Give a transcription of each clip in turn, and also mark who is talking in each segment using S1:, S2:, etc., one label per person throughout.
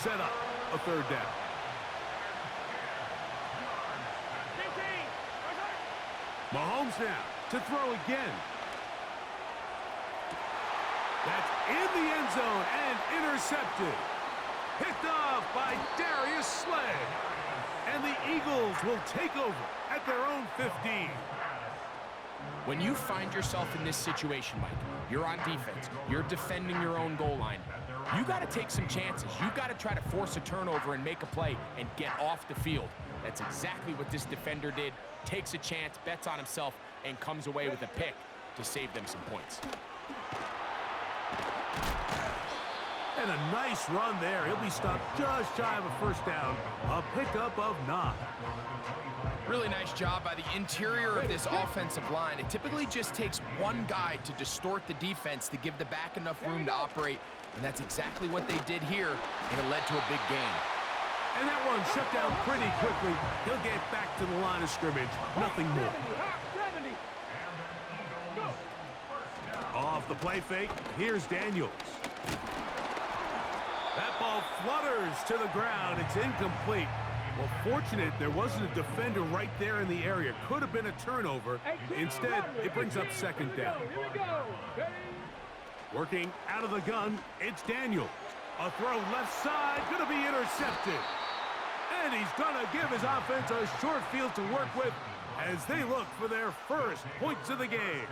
S1: set up a third down. Mahomes now to throw again. That's in the end zone and intercepted. Picked off by Darius Slay. And the Eagles will take over at their own 15.
S2: When you find yourself in this situation, Mike, you're on defense, you're defending your own goal line, you got to take some chances. You got to try to force a turnover and make a play and get off the field. That's exactly what this defender did. Takes a chance, bets on himself, and comes away with a pick to save them some points.
S1: And a nice run there. He'll be stopped just shy of a first down. A pickup of 9.
S2: Really nice job by the interior of this offensive line. It typically just takes one guy to distort the defense to give the back enough room to operate, and that's exactly what they did here, and it led to a big gain.
S1: And that one shut down pretty quickly. He'll get back to the line of scrimmage. Nothing more. Off the play fake, here's Daniels. That ball flutters to the ground. It's incomplete. Well, fortunate there wasn't a defender right there in the area. Could have been a turnover. Instead, it brings up second down. Working out of the gun, it's Daniels. A throw left side, going to be intercepted. And he's going to give his offense a short field to work with as they look for their first points of the game.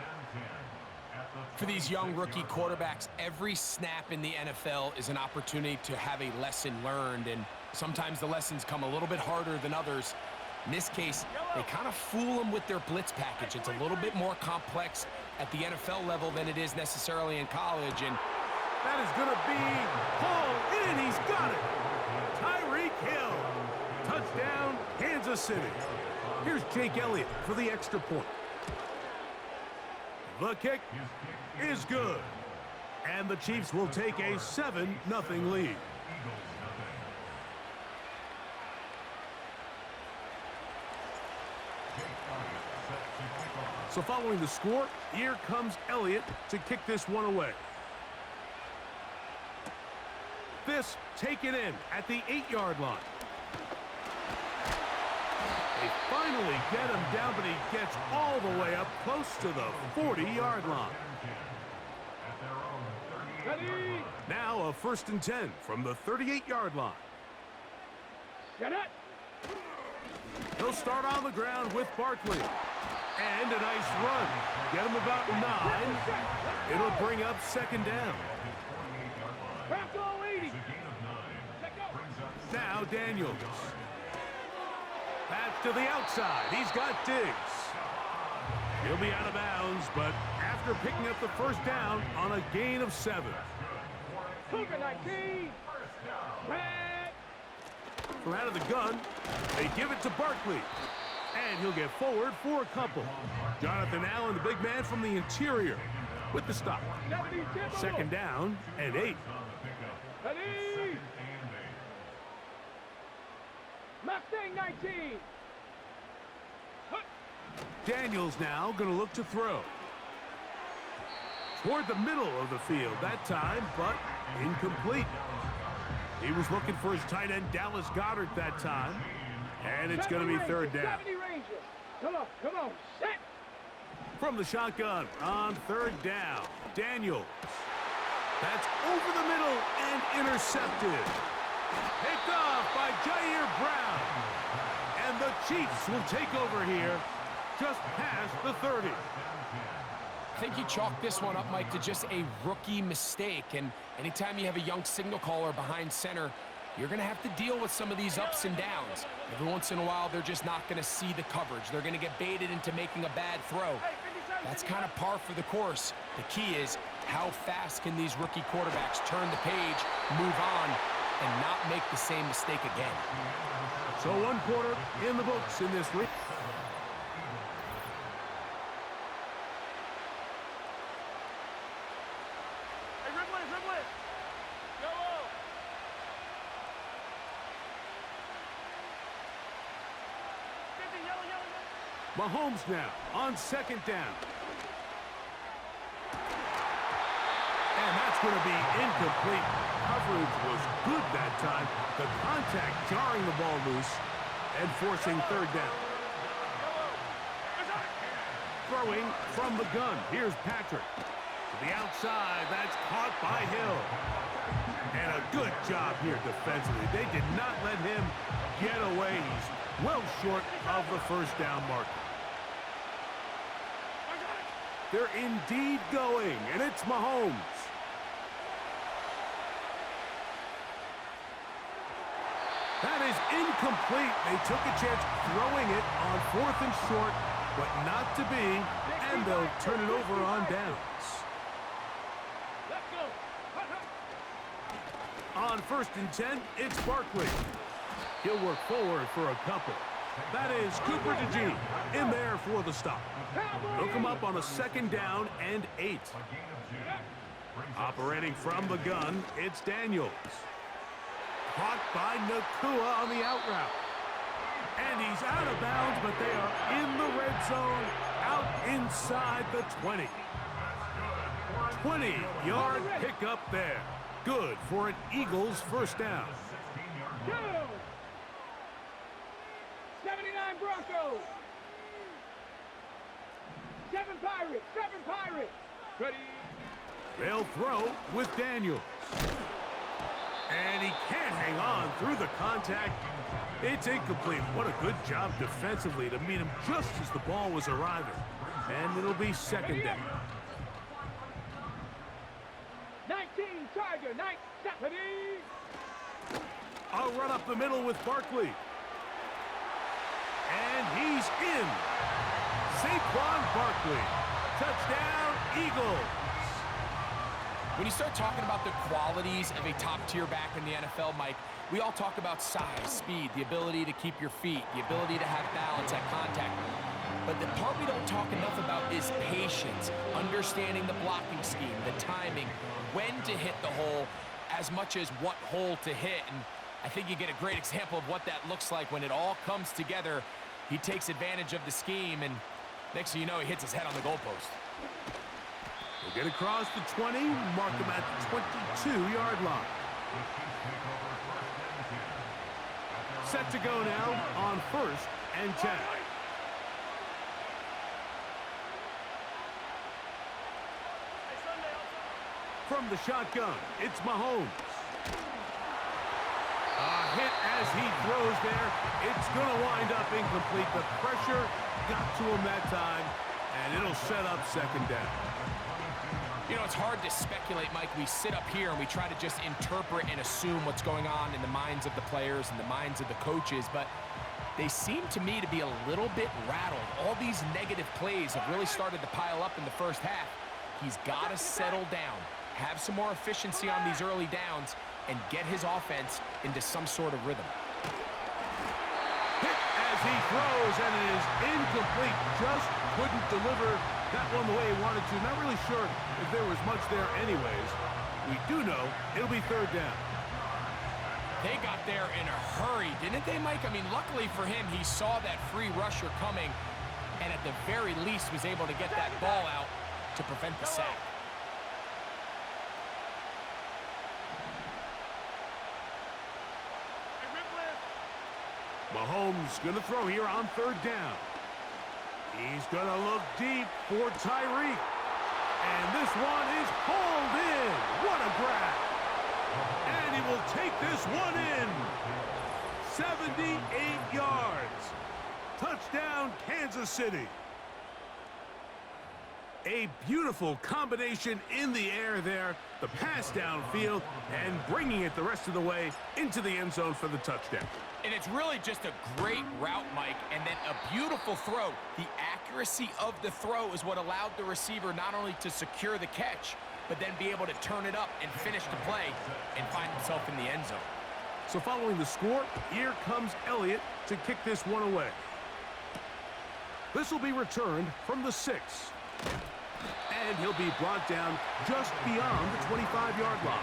S2: For these young rookie quarterbacks, every snap in the NFL is an opportunity to have a lesson learned, and sometimes the lessons come a little bit harder than others. In this case, they kind of fool them with their blitz package. It's a little bit more complex at the NFL level than it is necessarily in college, and
S1: that is going to be pulled in. He's got it. Tyreek Hill. Touchdown, Kansas City. Here's Jake Elliott for the extra point. The kick is good. And the Chiefs will take a 7-0 lead. So following the score, here comes Elliott to kick this one away. This taken in at the 8-yard line. They finally get him down, but he gets all the way up close to the 40-yard line. Now a 1st and 10 from the 38-yard line.
S3: Get it!
S1: He'll start on the ground with Barkley. And a nice run. Get him about 9. It'll bring up second down. Now Daniels. Pass to the outside. He's got Diggs. He'll be out of bounds, but after picking up the first down on a gain of 7. From out of the gun, they give it to Barkley. And he'll get forward for a couple. Jonathan Allen, the big man from the interior, with the stop. Second down and 8.
S3: Mustang 19.
S1: Daniels now going to look to throw. Toward the middle of the field that time, but incomplete. He was looking for his tight end, Dallas Goedert, that time. And it's going to be third down.
S3: Come on, set.
S1: From the shotgun on third down, Daniels. That's over the middle and intercepted. Picked off by Jair Brown. And the Chiefs will take over here just past the 30.
S2: I think you chalk this one up, Mike, to just a rookie mistake. And anytime you have a young signal caller behind center, you're going to have to deal with some of these ups and downs. Every once in a while, they're just not going to see the coverage. They're going to get baited into making a bad throw. That's kind of par for the course. The key is how fast can these rookie quarterbacks turn the page, move on, and not make the same mistake again.
S1: So 1 quarter in the books in this week. Mahomes now on second down. And that's going to be incomplete. Coverage was good that time. The contact jarring the ball loose and forcing third down. Throwing from the gun. Here's Patrick. To the outside. That's caught by Hill. And a good job here defensively. They did not let him get away. He's well short of the first down marker. They're indeed going, and it's Mahomes. That is incomplete. They took a chance throwing it on 4th and short, but not to be, and they'll turn it over on downs.
S3: Let's go.
S1: On 1st and 10, it's Barkley. He'll work forward for a couple. That is Cooper DeGene in there for the stop. They'll come up on a 2nd down and 8. Operating from the gun, it's Daniels. Caught by Nakua on the out route. And he's out of bounds, but they are in the red zone, out inside the 20. 20-yard pickup there. Good for an Eagles first down.
S3: 79 Broncos. 7 Pirates. 7 Pirates. Ready.
S1: They'll throw with Daniels. And he can't hang on through the contact. It's incomplete. What a good job defensively to meet him just as the ball was arriving. And it'll be 2nd down.
S3: 19 Tiger. 9 Stephanie.
S1: I'll run up the middle with Barkley. And he's in. Saquon Barkley. Touchdown, Eagles.
S2: When you start talking about the qualities of a top-tier back in the NFL, Mike, we all talk about size, speed, the ability to keep your feet, the ability to have balance at contact. But the part we don't talk enough about is patience, understanding the blocking scheme, the timing, when to hit the hole, as much as what hole to hit. And I think you get a great example of what that looks like when it all comes together. He takes advantage of the scheme, and next thing you know, he hits his head on the goalpost.
S1: We'll get across the 20, mark him at the 22-yard line. Set to go now on 1st and 10. From the shotgun, it's Mahomes. A hit as he throws there. It's going to wind up incomplete. The pressure got to him that time, and it'll set up 2nd down.
S2: You know, it's hard to speculate, Mike. We sit up here and we try to just interpret and assume what's going on in the minds of the players and the minds of the coaches, but they seem to me to be a little bit rattled. All these negative plays have really started to pile up in the first half. He's got to settle down, have some more efficiency on these early downs, and get his offense into some sort of rhythm.
S1: Hit as he throws, and it is incomplete. Just couldn't deliver that one the way he wanted to. Not really sure if there was much there anyways. We do know it'll be 3rd down.
S2: They got there in a hurry, didn't they, Mike? I mean, luckily for him, he saw that free rusher coming, and at the very least was able to get that ball out to prevent the sack.
S1: Mahomes going to throw here on 3rd down. He's going to look deep for Tyreek. And this one is hauled in. What a grab. And he will take this one in. 78 yards. Touchdown, Kansas City. A beautiful combination in the air there. The pass downfield and bringing it the rest of the way into the end zone for the touchdown.
S2: And it's really just a great route, Mike, and then a beautiful throw. The accuracy of the throw is what allowed the receiver not only to secure the catch, but then be able to turn it up and finish the play and find himself in the end zone.
S1: So following the score, here comes Elliott to kick this one away. This will be returned from the 6. And he'll be brought down just beyond the 25-yard line.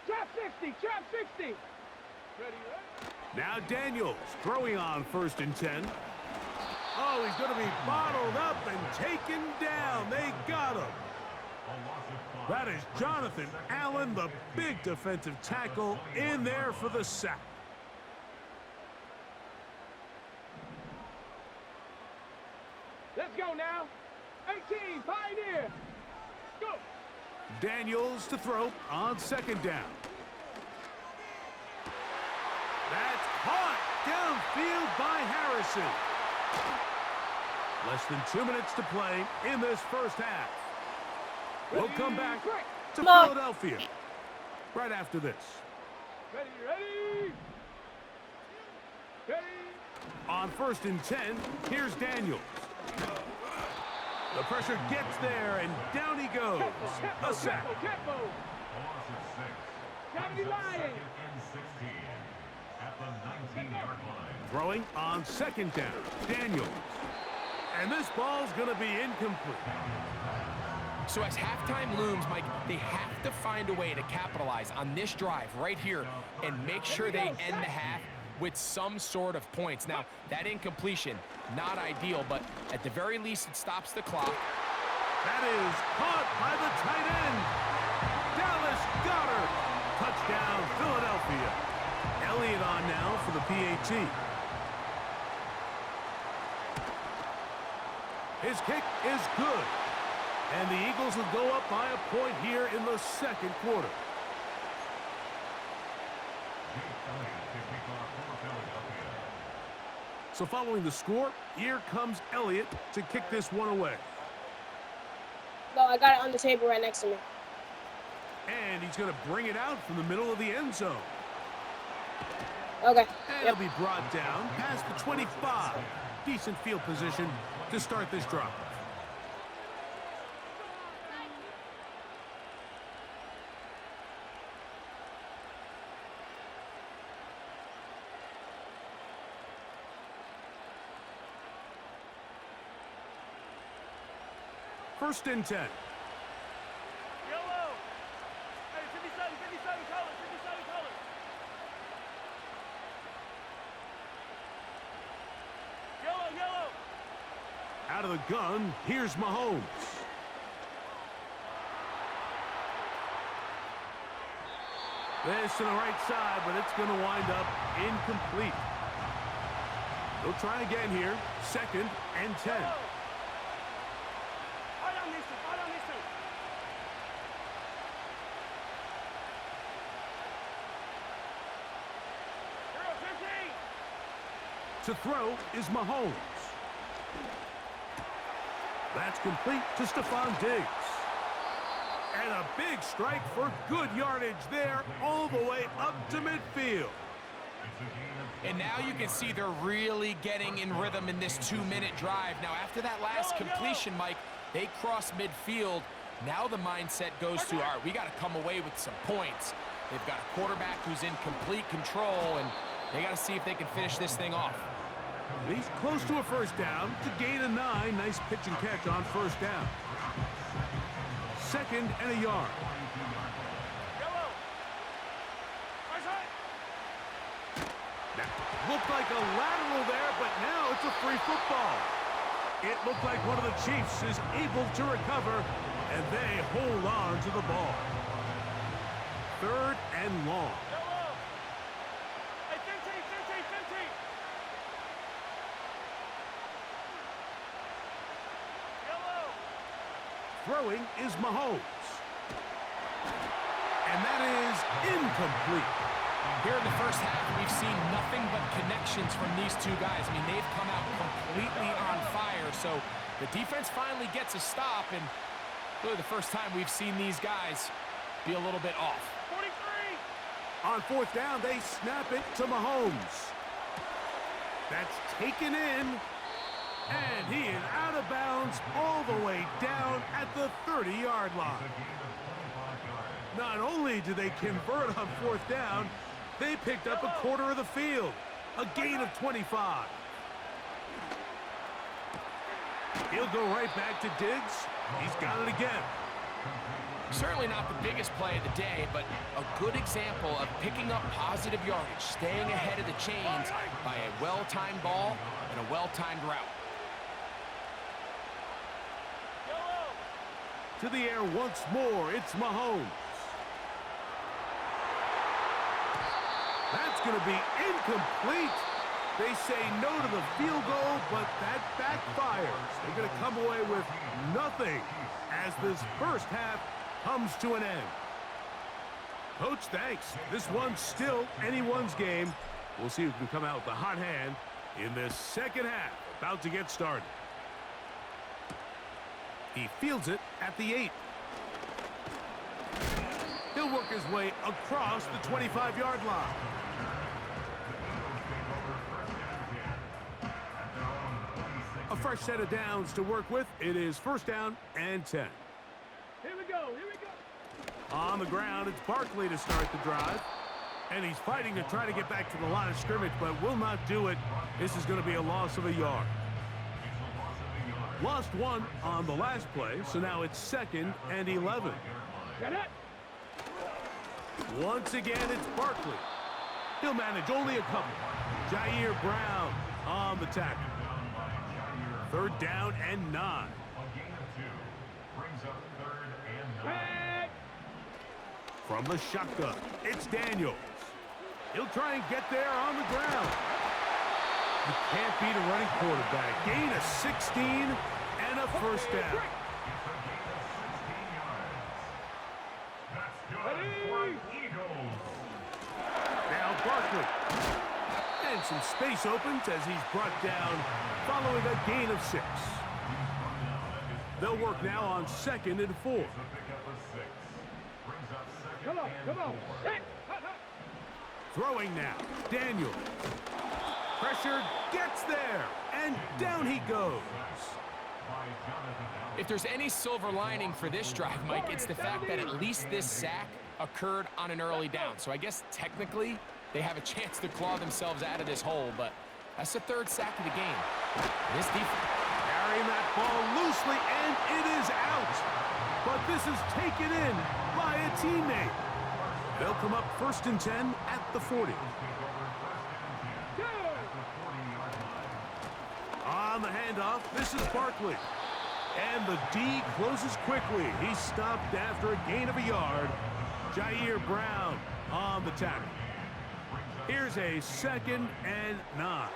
S3: Trap 60. Trap 60. Ready?
S1: Now Daniels throwing on 1st and 10. Oh, he's going to be bottled up and taken down. They got him. That is Jonathan Allen, the big defensive tackle, in there for the sack.
S3: Let's go now. 18, Pioneer. Go.
S1: Daniels to throw on second down. That's caught downfield by Harrison. Less than 2 minutes to play in this first half. We'll come back to Philadelphia right after this.
S3: Ready, ready. Ready.
S1: On 1st and 10, here's Daniels. The pressure gets there, and down he goes. A sack.
S3: Tempo. Gotta be lying.
S1: Throwing on second down, Daniels. And this ball's going to be incomplete.
S2: So as halftime looms, Mike, they have to find a way to capitalize on this drive right here and make sure they end the half with some sort of points. Now, that incompletion, not ideal, but at the very least, it stops the clock.
S1: That is caught by the tight end. Dallas Goedert. Touchdown, Philadelphia. Elliott on now for the PAT. His kick is good. And the Eagles will go up by a point here in the second quarter. So following the score, here comes Elliott to kick this one away.
S4: No, I got it on the table right next to me.
S1: And he's going to bring it out from the middle of the end zone.
S4: Okay.
S1: And it'll be brought down past the 25. Decent field position to start this drive. First and 10.
S3: Yellow. Hey, 57 colors, 57 colors. Yellow.
S1: Out of the gun, here's Mahomes. This to the right side, but it's going to wind up incomplete. They'll try again here. 2nd and 10. To throw is Mahomes. That's complete to Stephon Diggs. And a big strike for good yardage there all the way up to midfield.
S2: And now you can see they're really getting in rhythm in this 2-minute drive. Now, after that last completion, Mike, they cross midfield. Now the mindset goes to, all right, we got to come away with some points. They've got a quarterback who's in complete control, and they got to see if they can finish this thing off.
S1: He's close to a first down to gain a 9. Nice pitch and catch on first down. 2nd and a yard. That looked like a lateral there, but now it's a free football. It looked like one of the Chiefs is able to recover, and they hold on to the ball. 3rd and long. Throwing is Mahomes. And that is incomplete.
S2: Here in the first half, we've seen nothing but connections from these two guys. I mean, they've come out completely on fire. So the defense finally gets a stop, and really the first time we've seen these guys be a little bit off.
S3: 43.
S1: On 4th down, they snap it to Mahomes. That's taken in. And he is out of bounds all the way down at the 30-yard line. Not only did they convert on 4th down, they picked up a quarter of the field. A gain of 25. He'll go right back to Diggs. He's got it again.
S2: Certainly not the biggest play of the day, but a good example of picking up positive yardage, staying ahead of the chains by a well-timed ball and a well-timed route.
S1: To the air once more, it's Mahomes. That's going to be incomplete. They say no to the field goal, but that backfires. They're going to come away with nothing as this first half comes to an end. Coach, thanks. This one's still anyone's game. We'll see who can come out with the hot hand in this second half. About to get started. He fields it at the 8. He'll work his way across the 25-yard line. A fresh set of downs to work with. It is first down and 10.
S3: Here we go. Here we go.
S1: On the ground, it's Barkley to start the drive. And he's fighting to try to get back to the line of scrimmage, but will not do it. This is going to be a loss of a yard. Lost one on the last play, so now it's 2nd and 11.
S3: Get it.
S1: Once again, it's Barkley. He'll manage only a couple. Jair Brown on the tackle. 3rd down and 9. From the shotgun, it's Daniels. He'll try and get there on the ground. You can't beat a running quarterback. Gain of 16 and a first down. Now Barkley. And some space opens as he's brought down following a gain of 6. They'll work now on 2nd and 4.
S3: Come on, come on. Hey.
S1: Throwing now, Daniels. Pressure gets there, and down he goes.
S2: If there's any silver lining for this drive, Mike, it's the fact that at least this sack occurred on an early down. So I guess technically they have a chance to claw themselves out of this hole, but that's the 3rd sack of the game. This defense
S1: Carrying that ball loosely, and it is out. But this is taken in by a teammate. They'll come up 1st and 10 at the 40. On the handoff, this is Barkley. And the D closes quickly. He's stopped after a gain of a yard. Jair Brown on the tackle. Here's a 2nd and 9.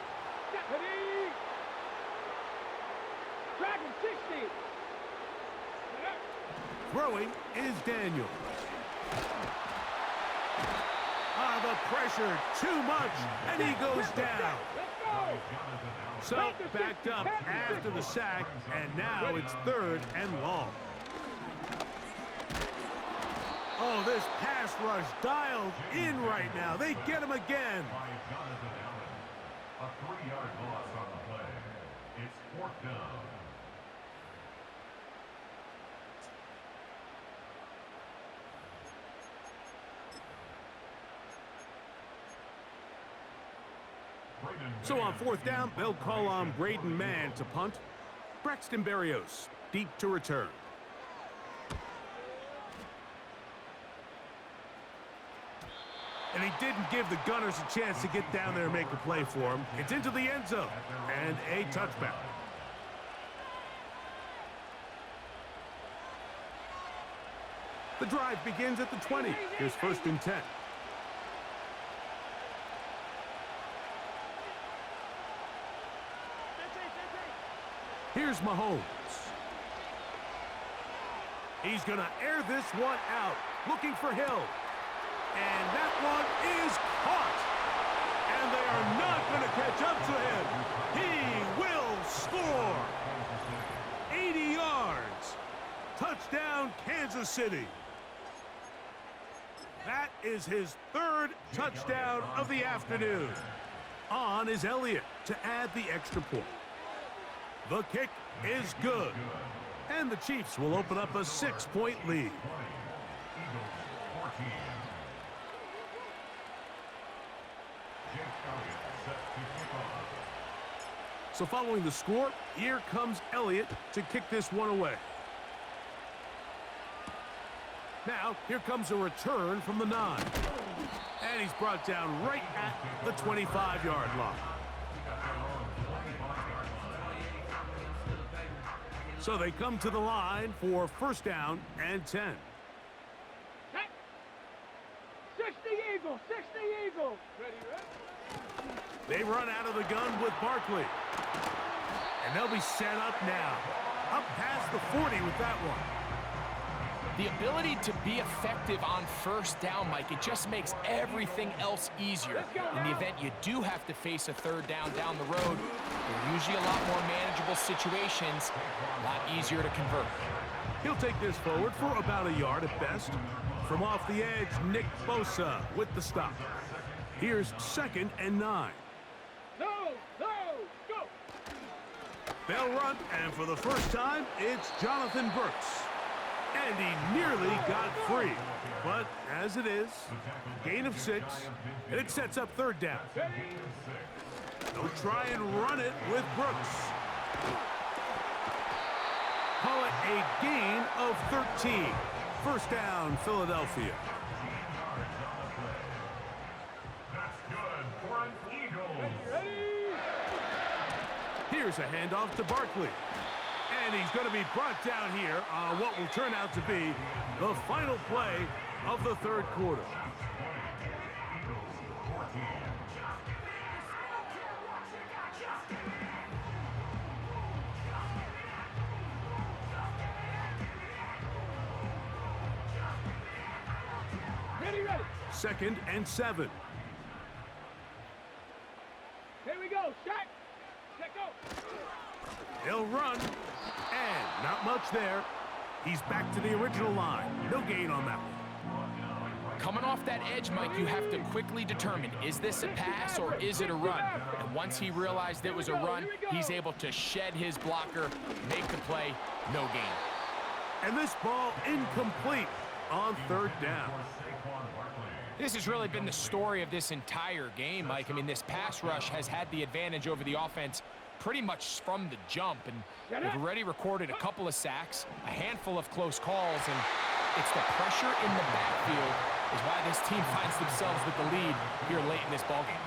S3: Dragon 60.
S1: Throwing is Daniel. The pressure, too much, and he goes down. So backed up after the sack, and now it's 3rd and long. Oh, this pass rush dialed in right now. They get him again.
S5: A 3-yard loss on the play. It's 4th down.
S1: So on 4th down, they'll call on Braden Mann to punt. Braxton Berrios deep to return. And he didn't give the Gunners a chance to get down there and make a play for him. It's into the end zone and a touchback. The drive begins at the 20. Here's 1st and 10. Here's Mahomes. He's going to air this one out, looking for Hill. And that one is caught. And they are not going to catch up to him. He will score. 80 yards. Touchdown, Kansas City. That is his 3rd touchdown of the afternoon. On is Elliott to add the extra point. The kick is good. And the Chiefs will open up a 6-point lead. So following the score, here comes Elliott to kick this one away. Now, here comes a return from the 9. And he's brought down right at the 25-yard line. So they come to the line for first down and 10.
S3: 60 Eagle, 60 Eagle. Ready, ready?
S1: They run out of the gun with Barkley. And they'll be set up now. Up past the 40 with that one.
S2: The ability to be effective on first down, Mike, it just makes everything else easier. In the event you do have to face a third down the road, they're usually a lot more manageable situations, a lot easier to convert.
S1: He'll take this forward for about a yard at best. From off the edge, Nick Bosa with the stop. Here's 2nd and 9.
S3: No, no, go.
S1: They'll run, and for the first time, it's Jonathan Brooks. And he nearly got free. But as it is, gain of 6, and it sets up third down. They'll try and run it with Brooks. Call it a gain of 13. First down, Philadelphia.
S5: That's good for an Eagle.
S1: Here's a handoff to Barkley. And he's going to be brought down here on what will turn out to be the final play of the third quarter.
S3: Ready, ready.
S1: 2nd and 7.
S3: Here we go. Shot. Let go.
S1: He'll run. And not much there. He's back to the original line. No gain on that one.
S2: Coming off that edge, Mike, you have to quickly determine, is this a pass or is it a run? And once he realized it was a run, he's able to shed his blocker, make the play, no gain.
S1: And this ball incomplete on third down.
S2: This has really been the story of this entire game, Mike. I mean, this pass rush has had the advantage over the offense pretty much from the jump, and they've already recorded a couple of sacks, a handful of close calls, and it's the pressure in the backfield is why this team finds themselves with the lead here late in this ballgame.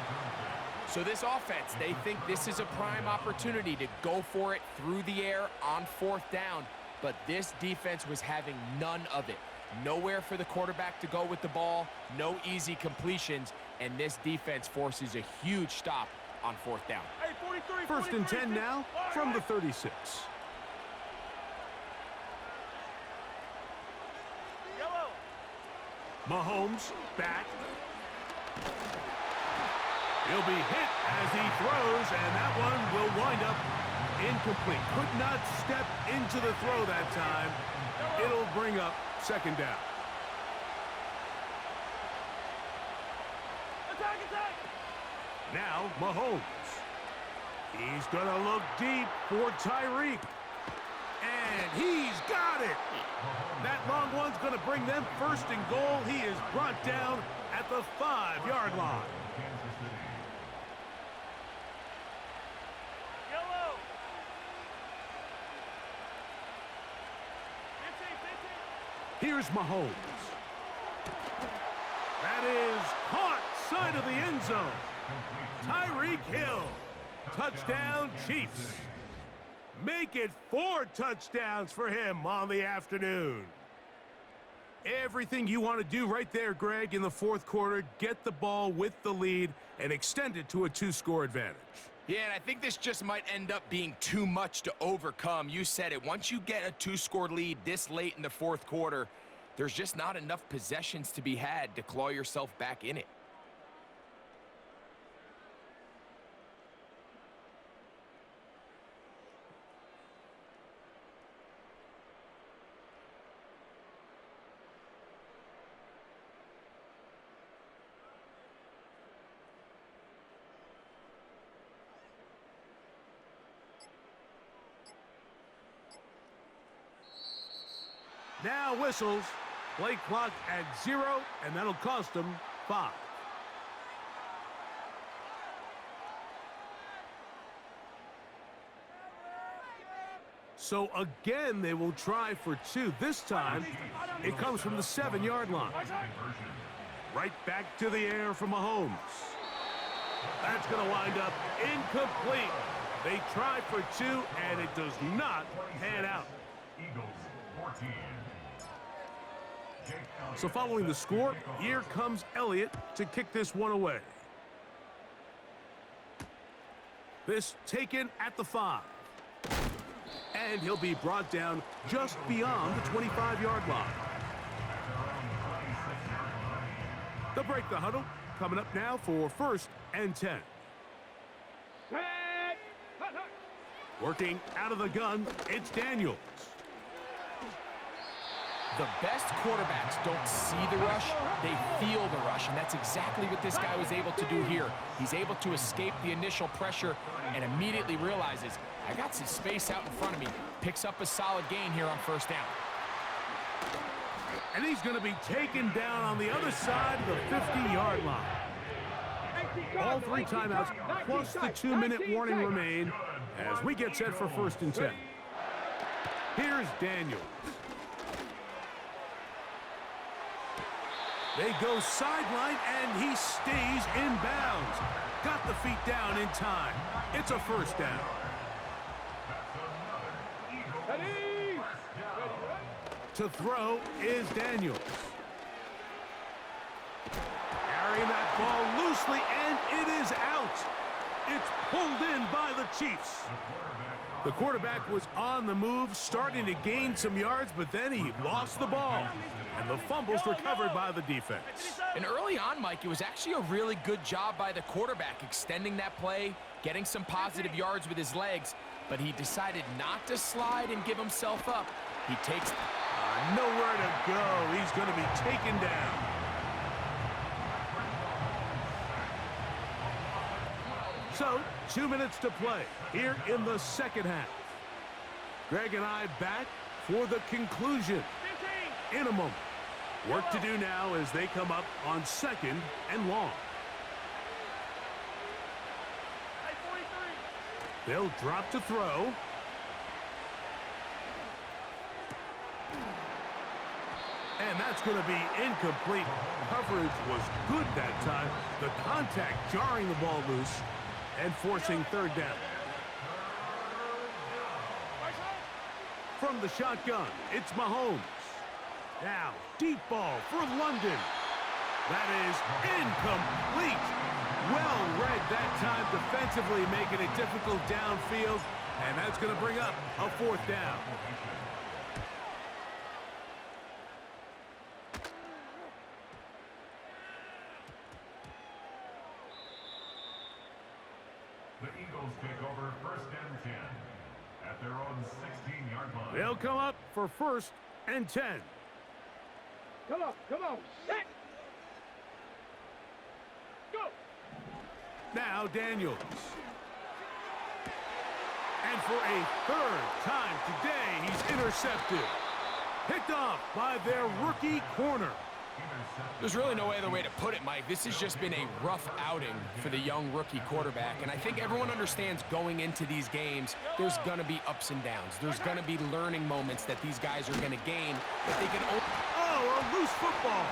S2: So this offense, they think this is a prime opportunity to go for it through the air on fourth down, but this defense was having none of it. Nowhere for the quarterback to go with the ball, no easy completions, and this defense forces a huge stop on fourth down.
S3: Hey, 43,
S1: First and 10 now from the 36.
S3: Yellow.
S1: Mahomes back. He'll be hit as he throws, and that one will wind up incomplete. Could not step into the throw that time. It'll bring up second down.
S3: Attack, attack.
S1: Now Mahomes. He's going to look deep for Tyreek. And he's got it. That long one's going to bring them first and goal. He is brought down at the 5-yard line.
S3: Yellow. 15, 15.
S1: Here's Mahomes. That is caught side of the end zone. Tyreek Hill. Touchdown, Chiefs. Make it 4 touchdowns for him on the afternoon. Everything you want to do right there, Greg, in the fourth quarter, get the ball with the lead and extend it to a 2-score advantage.
S2: Yeah, and I think this just might end up being too much to overcome. You said it. Once you get a 2-score lead this late in the fourth quarter, there's just not enough possessions to be had to claw yourself back in it.
S1: Now whistles. Play clock at 0, and that'll cost them 5. So again, they will try for 2. This time, it comes from the 7-yard line. Right back to the air from Mahomes. That's going to wind up incomplete. They try for two, and it does not pan out.
S5: Eagles 14.
S1: So following the score, here comes Elliott to kick this one away. This taken at the 5. And he'll be brought down just beyond the 25-yard line. They'll break the huddle. Coming up now for 1st and 10. Working out of the gun, it's Daniels.
S2: The best quarterbacks don't see the rush, they feel the rush, and that's exactly what this guy was able to do here. He's able to escape the initial pressure and immediately realizes, I got some space out in front of me. Picks up a solid gain here on 1st down.
S1: And he's going to be taken down on the other side of the 50-yard line. All 3 timeouts plus the 2-minute warning remain as we get set for 1st and 10. Here's Daniels. They go sideline, and he stays in bounds. Got the feet down in time. It's a 1st down. To throw is Daniels. Carrying that ball loosely, and it is out. It's pulled in by the Chiefs. The quarterback was on the move, starting to gain some yards, but then he lost the ball. And the fumble's recovered by the defense.
S2: And early on, Mike, it was actually a really good job by the quarterback, extending that play, getting some positive yards with his legs, but he decided not to slide and give himself up. He takes
S1: nowhere to go. He's going to be taken down. So, 2 minutes to play here in the 2nd half. Greg and I back for the conclusion in a moment. Work to do now as they come up on 2nd and long. They'll drop to throw. And that's going to be incomplete. Coverage was good that time. The contact jarring the ball loose and forcing 3rd down. From the shotgun, it's Mahomes. Now, deep ball for London. That is incomplete. Well read that time defensively, making it difficult downfield. And that's going to bring up a 4th down.
S5: The Eagles take over 1st and 10 at their own 16-yard line.
S1: They'll come up for 1st and 10.
S3: Come on, set. Go.
S1: Now Daniels. And for a 3rd time today, he's intercepted. Picked off by their rookie corner.
S2: There's really no other way to put it, Mike. This has just been a rough outing for the young rookie quarterback, and I think everyone understands going into these games, there's going to be ups and downs. There's going to be learning moments that these guys are going to gain that they can...
S1: Oh, a loose football.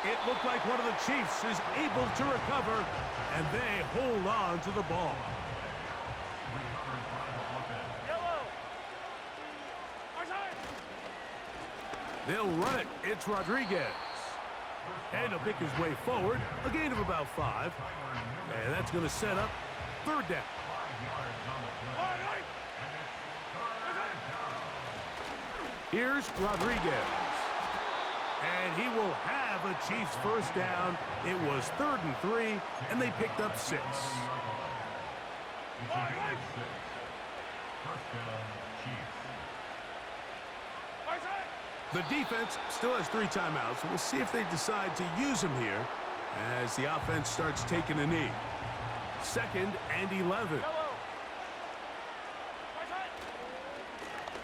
S1: It looked like one of the Chiefs is able to recover, and they hold on to the ball. They'll run it. It's Rodriguez. And he'll pick his way forward. A gain of about 5. And that's going to set up 3rd down. Here's Rodriguez. And he will have a Chiefs 1st down. It was 3rd and 3, and they picked up 6. The defense still has 3 timeouts. We'll see if they decide to use them here as the offense starts taking a knee. 2nd and 11.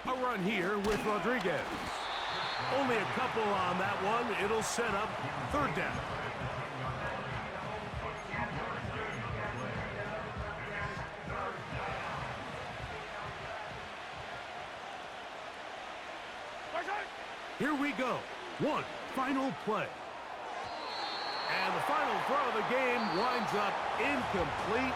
S1: A run here with Rodriguez. Only a couple on that one. It'll set up 3rd down. Here we go. One final play. And the final throw of the game winds up incomplete.